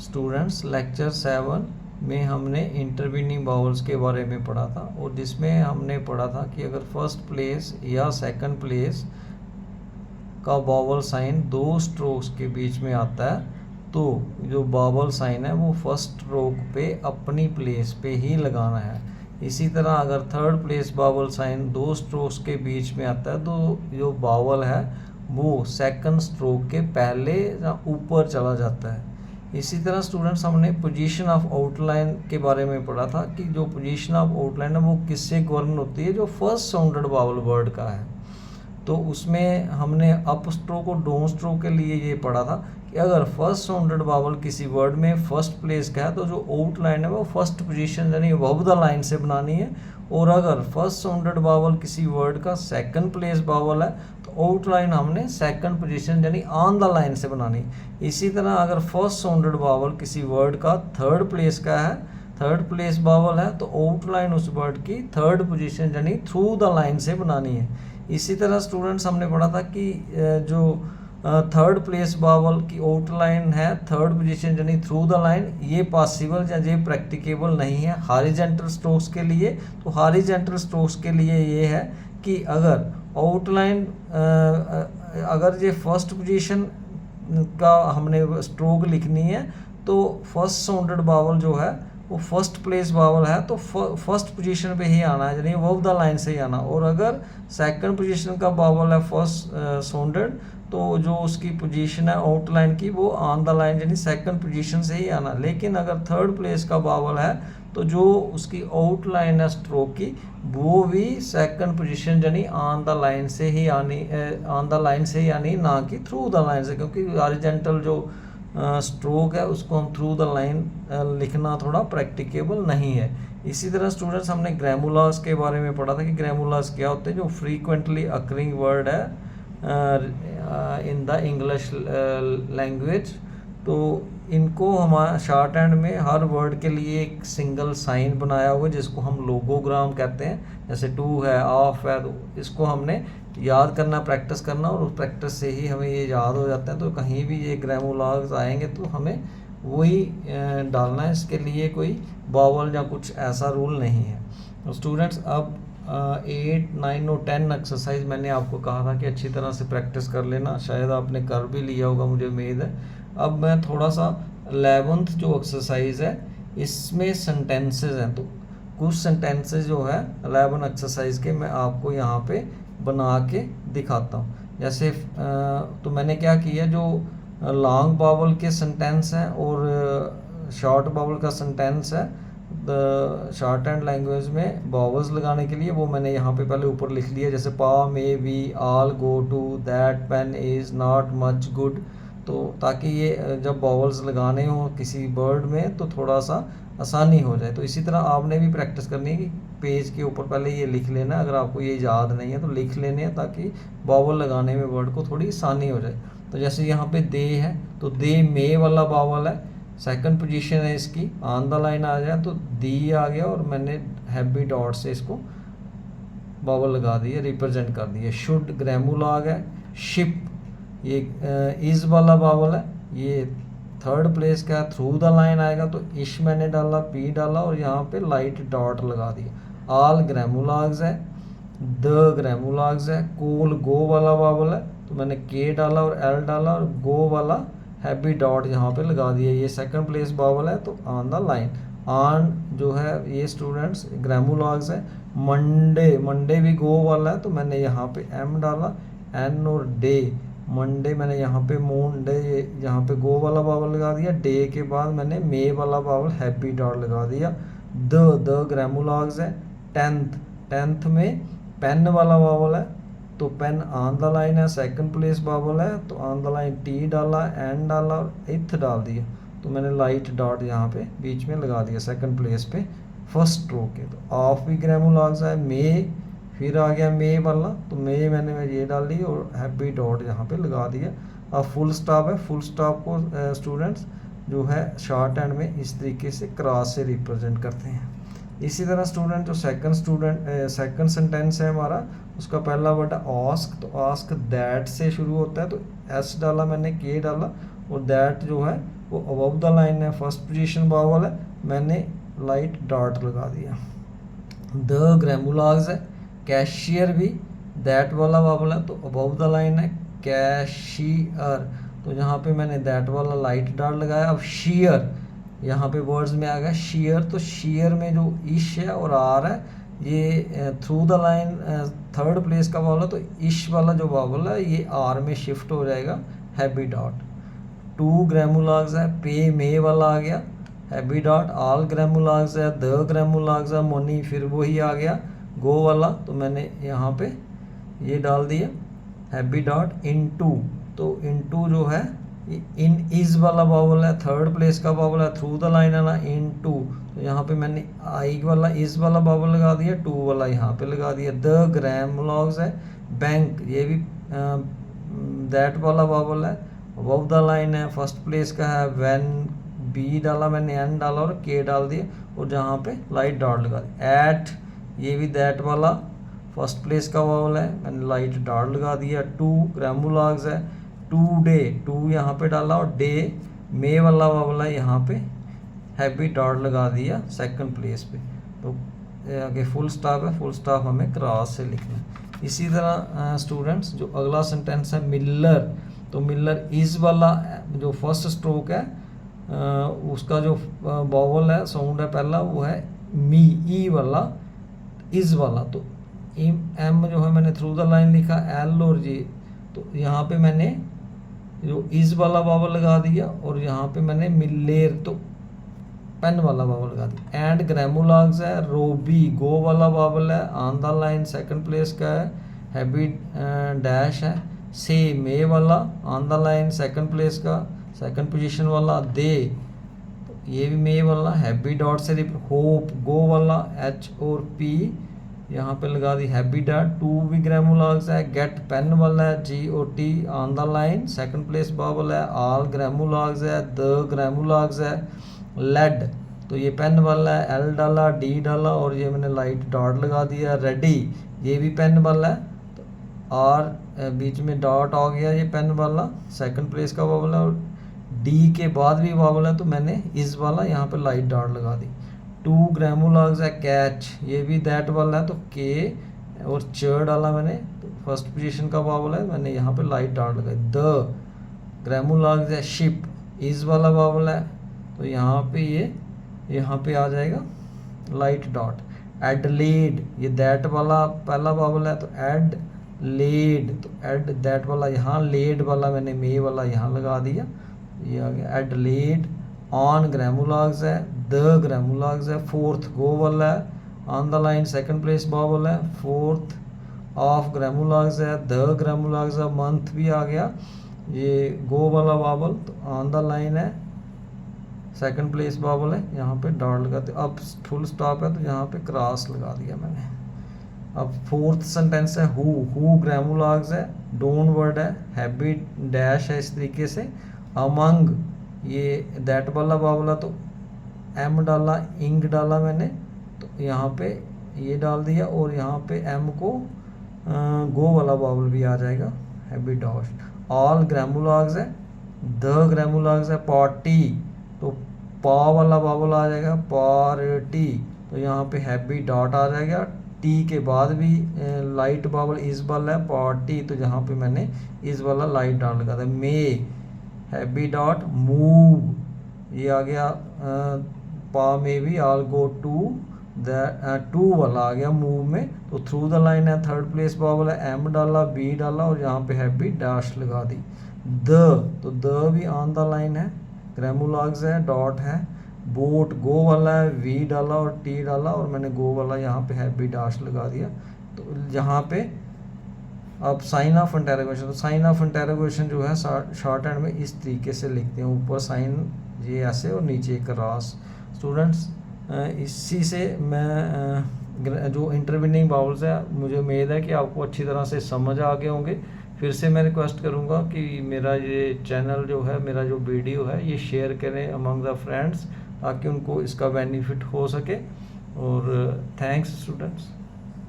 Students lecture 7 में हमने intervening bowls के बारे में पढ़ा था और जिसमें हमने पढ़ा था कि अगर फर्स्ट प्लेस या सेकंड प्लेस का बाउल साइन दो स्ट्रोक्स के बीच में आता है तो जो बाउल साइन है वो फर्स्ट स्ट्रोक पे अपनी प्लेस पे ही लगाना है। इसी तरह अगर थर्ड प्लेस बाउल साइन दो स्ट्रोक्स के बीच में आता है तो जो बाउल है वो सेकंड स्ट्रोक के पहले या ऊपर चला जाता है। इसी तरह स्टूडेंट्स हमने पोजीशन ऑफ आउटलाइन के बारे में पढ़ा था कि जो पोजीशन ऑफ आउटलाइन है वो किससे गवर्न होती है, जो फर्स्ट साउंडेड बाउल वर्ड का है। तो उसमें हमने अप स्ट्रोक और डाउन स्ट्रोक के लिए ये पढ़ा था कि अगर फर्स्ट साउंडेड बाउल किसी वर्ड में फर्स्ट प्लेस का है तो जो आउटलाइन है वो फर्स्ट पोजीशन यानी अबव द लाइन से बनानी है, और अगर फर्स्ट साउंडेड बाउल किसी वर्ड का सेकंड प्लेस बाउल है तो आउटलाइन हमने सेकंड पोजीशन यानी ऑन द लाइन से बनानी। इसी तरह अगर फर्स्ट साउंडेड बाउल किसी वर्ड का थर्ड प्लेस का है, थर्ड प्लेस बाउल है तो आउटलाइन उस वर्ड की थर्ड पोजीशन यानी थ्रू द लाइन से बनानी है। इसी तरह स्टूडेंट्स हमने पढ़ा था कि जो थर्ड प्लेस बाउल की आउटलाइन है थर्ड पोजीशन यानी थ्रू द लाइन, ये पॉसिबल या ये प्रैक्टिकेबल नहीं है हॉरिजॉन्टल स्ट्रोक्स के लिए। तो हॉरिजॉन्टल स्ट्रोक्स के लिए ये है कि अगर आउटलाइन अगर ये फर्स्ट पोजीशन का हमने स्ट्रोक लिखनी है तो फर्स्ट साउंडेड बाउल जो है वो फर्स्ट प्लेस बाउल है तो फर्स्ट पोजीशन पे ही आना है यानी अबव द लाइन से ही आना, और अगर सेकंड पोजीशन का बाउल है फर्स्ट साउंडेड तो जो उसकी पोजीशन है आउटलाइन की वो ऑन द लाइन यानी सेकंड पोजीशन से ही आना। लेकिन अगर थर्ड प्लेस का बाउल है तो जो उसकी आउटलाइन है स्ट्रोक की वो भी सेकंड पोजीशन यानी ऑन द लाइन से ही आनी, ऑन द लाइन से ही आनी, ना कि थ्रू द लाइन से, क्योंकि हॉरिजॉन्टल जो स्ट्रोक है उसको हम थ्रू द लाइन लिखना थोड़ा प्रैक्टिकेबल नहीं है। इसी तरह स्टूडेंट्स हमने ग्रामुलास के बारे में पढ़ा था कि ग्रामुलास क्या होते हैं, जो फ्रीक्वेंटली अकरिंग वर्ड है इन द इंग्लिश लैंग्वेज। तो इनको हमारा शॉर्ट हैंड में हर वर्ड के लिए एक सिंगल साइन बनाया हुआ है जिसको हम लोगोग्राम कहते हैं, जैसे टू है, ऑफ है, तो इसको हमने याद करना, प्रैक्टिस करना, और उस प्रैक्टिस से ही हमें ये याद हो जाता है। तो कहीं भी ये ग्रामुलास आएंगे तो हमें वही डालना है, इसके लिए कोई बाउल या कुछ ऐसा रूल नहीं है। तो स्टूडेंट्स अब 8, 9 और 10 एक्सरसाइज मैंने आपको कहा था कि अच्छी तरह से प्रैक्टिस कर लेना, शायद आपने कर भी लिया होगा, मुझे उम्मीद है। अब मैं थोड़ा सा 11th जो एक्सरसाइज है इसमें सेंटेंसेस हैं, तो कुछ सेंटेंसेस जो है 11 एक्सरसाइज के मैं आपको यहाँ पे बना के दिखाता हूँ। जैसे तो मैंने क्या किया, जो लॉन्ग बाउल के सेंटेंस हैं और शॉर्ट बाउल का सेंटेंस है द शॉर्ट हैंड लैंग्वेज में बाउल्स लगाने के लिए वो मैंने यहाँ पे पहले ऊपर लिख लिया, जैसे पा, may, we, all, go to, that, pen, is, not, much, good. तो ताकि ये जब बाउल्स लगाने हो किसी वर्ड में तो थोड़ा सा आसानी हो जाए। तो इसी तरह आपने भी प्रैक्टिस करनी है कि पेज के ऊपर पहले ये लिख लेना, अगर आपको ये याद नहीं है तो लिख लेने हैं ताकि बाउल लगाने में वर्ड को थोड़ी आसानी हो जाए। तो जैसे यहाँ पे दे है तो दे मे वाला बाउल है, सेकंड पोजीशन है इसकी, ऑन द लाइन आ जाए तो दी आ गया और मैंने हैवी डॉट से इसको बाउल लगा दिया, रिप्रेजेंट कर दिया। शुड ग्रामुलाग है, शिप ये इज वाला बाउल है, ये थर्ड प्लेस का थ्रू द लाइन आएगा तो इश मैंने डाला, पी डाला और यहाँ पे लाइट डॉट लगा दिया। ऑल ग्रामुलाग्स है, द ग्रामुलाग्स है। कूल गो वाला बाउल है तो मैंने के डाला और एल डाला और गो वाला हैवी डॉट यहाँ पे लगा दिया, ये सेकंड प्लेस बाउल है तो ऑन द लाइन। ऑन जो है ये स्टूडेंट्स ग्रामुलाग्स है। मंडे, मंडे भी गो वाला है तो मैंने यहाँ पे एम डाला, एन और डे, मंडे मैंने यहाँ पे मून डे, यहाँ पे गो वाला बाउल लगा दिया, डे के बाद मैंने मे वाला बाउल हैप्पी डॉट लगा दिया। द ग्रामुलाग्स है। टेंथ, टेंथ में पेन वाला बाउल है तो पेन ऑन द लाइन है, सेकंड प्लेस बाउल है तो ऑन द लाइन टी डाला, एन डाला और इथ डाल दिया, तो मैंने लाइट डॉट यहाँ पे बीच में लगा दिया सेकंड प्लेस पे फर्स्ट स्ट्रोक के। तो ऑफ भी ग्रामुलाग्स है। मे फिर आ गया मे वाला तो मे मैंने ये डाल दी और हैप्पी डॉट यहाँ पे लगा दिया। अब फुल स्टॉप है, फुल स्टॉप को स्टूडेंट्स जो है शॉर्ट हैंड में इस तरीके से क्रॉस से रिप्रेजेंट करते हैं। इसी तरह स्टूडेंट जो सेकंड सेंटेंस है हमारा, उसका पहला वर्ड है आस्क, तो आस्क दैट से शुरू होता है तो एस डाला मैंने, के डाला और दैट जो है वो अबव द लाइन है, फर्स्ट पोजीशन वावल है, मैंने लाइट डॉट लगा दिया। द ग्रेमुलाग्स है, कैशियर भी दैट वाला वावल है तो अबव द लाइन है, कैशियर, तो यहाँ पे मैंने दैट वाला लाइट डॉट लगाया। अब शेयर, यहाँ पे वर्ड्स में आ गया शेयर, तो शेयर में जो इश है और आर है, ये through the line third place का वावल है, तो इश वाला जो वावल है ये आर में शिफ्ट हो जाएगा, हैवी डॉट। टू ग्रेमुलाग्स है, पे मे वाला आ गया, हैवी डॉट। ऑल ग्रेमुलाग्स है, द ग्रेमुलाग्स है, मोनी फिर वही आ गया गो वाला, तो मैंने यहाँ पे ये डाल दिया हैवी डॉट। इनटू, तो इनटू जो है इन इज वाला वावल है, थर्ड प्लेस का वावल है, थ्रू द लाइन है ना, इनटू, तो यहाँ पे मैंने आई वाला इज वाला वावल लगा दिया, टू वाला यहाँ पे लगा दिया। द ग्रेमुलाग्स है, बैंक, ये भी दैट वाला वावल है, अबव द लाइन है, फर्स्ट प्लेस का है, व्हेन बी डाला मैंने, एन डाला और के डाल दिया और जहाँ पे लाइट डॉट लगा दी। एट, ये भी दैट वाला फर्स्ट प्लेस का वावल है, मैंने लाइट डॉट लगा दिया। टू ग्रेमुलाग्स है, टू डे, टू यहाँ पे डाला और डे मे वाला वावल है, यहाँ पे हैवी डॉट लगा दिया सेकंड प्लेस पे। तो आगे फुल स्टॉप है, फुल स्टॉप हमें क्रॉस से लिखना है। इसी तरह स्टूडेंट्स जो अगला सेंटेंस है मिलर, तो मिलर इज वाला जो फर्स्ट स्ट्रोक है उसका जो वावल है साउंड है पहला वो है मी, ई वाला, इज वाला, तो एम जो है मैंने थ्रू द लाइन लिखा, एल और जी, तो यहाँ पे मैंने जो इज वाला वावल लगा दिया और यहाँ पे मैंने मिलेर, तो पेन वाला वावल लगा दिया। एंड ग्रेमुलाग्स है, रोबी, गो वाला वावल है, on the line second place का है, हैवी डैश है। से, मे वाला, on the line second place का, सेकंड पोजीशन वाला। दे, तो ये भी मे वाला, हैवी डॉट से। होप, गो वाला, एच और पी यहाँ पे लगा दी हैवी डॉट। टू भी ग्रेमुलाग्स है, गेट पेन वाला है, G O T, on the line second place vowel है। ऑल ग्रेमुलाग्स है, द ग्रेमुलाग्स है। लेड, तो ये पेन वाला है, एल डाला, डी डाला और ये मैंने लाइट डॉट लगा दिया। रेडी, ये भी पेन वाला है, तो आर बीच में डॉट आ गया, ये पेन वाला सेकंड प्लेस का वावल है और डी के बाद भी वावल है, तो मैंने इस वाला यहाँ पे लाइट डॉट लगा दी। टू ग्रेमुलाग्स है, कैच, ये भी दैट वाला है, तो के और च डाला मैंने, तो फर्स्ट पोजीशन का वावल है, मैंने यहाँ पे लाइट डॉट लगाई। द ग्रेमुलाग्स है, शिप, इज वाला वावल है, तो यहाँ पे ये यहाँ पे आ जाएगा लाइट डॉट। एडलेड, ये दैट वाला पहला वावल है, तो एड लेड, तो एड दैट वाला यहाँ, लेड वाला मैंने मे वाला यहाँ लगा दिया, ये आ गया एडलेड। ऑन ग्रेमुलाग्स है, द ग्रेमुलाग्स है, फोर्थ गो वाला है, on the line second place vowel है। फोर्थ ऑफ ग्रेमुलाग्स है, द ग्रेमुलाग्स है, मंथ भी आ गया, ये गो वाला वावल, तो ऑन द लाइन है सेकंड प्लेस वावल है, यहाँ पे डॉट लगाते। अब फुल स्टॉप है तो यहाँ पे क्रॉस लगा दिया मैंने। अब फोर्थ सेंटेंस है हु ग्रेमुलाग्स है, डोंट वर्ड है, हैवी डैश है, इस तरीके से। अमंग, ये दैट वाला वावल है, तो एम डाला, इंग डाला मैंने, तो यहाँ पे ये डाल दिया और यहाँ पे एम को गो वाला वावल भी आ जाएगा, हैवी डॉश। ऑल ग्रेमुलाग्स है, द ग्रेमुलाग्स है, पार्टी, तो पा वाला वावल आ जाएगा, पार्टी, तो यहाँ पे हैवी डॉट आ जाएगा। टी के बाद भी लाइट वावल इस वाला है, पार्टी, तो यहाँ पे मैंने इस वाला लाइट डॉट लगा था। मे, हैवी डॉट। मूव, ये आ गया पा में भी, आल गो टू द, टू वाला आ गया मूव में, तो थ्रू द लाइन है, थर्ड प्लेस वावल है, एम डाला, बी डाला और यहाँ पे हैवी डैश लगा दी। द, तो द भी ऑन द लाइन है, ग्रेमुलाग्स है, डॉट है। बोट, गो वाला है, वी डाला और टी डाला और मैंने गो वाला यहाँ पे हैवी डैश लगा दिया। तो यहाँ पे अब साइन ऑफ इंटेरोगेशन, तो साइन ऑफ इंटेरोगेशन जो है शॉर्ट हैंड में इस तरीके से लिखते हैं, ऊपर साइन ये ऐसे और नीचे क्रॉस। स्टूडेंट्स इसी से मैं जो इंटरवीनिंग वावल्स है, मुझे उम्मीद है कि आपको अच्छी तरह से समझ आ गए होंगे। फिर से मैं रिक्वेस्ट करूँगा कि मेरा ये चैनल जो है, मेरा जो वीडियो है, ये शेयर करें अमंग द फ्रेंड्स, ताकि उनको इसका बेनिफिट हो सके। और थैंक्स स्टूडेंट्स।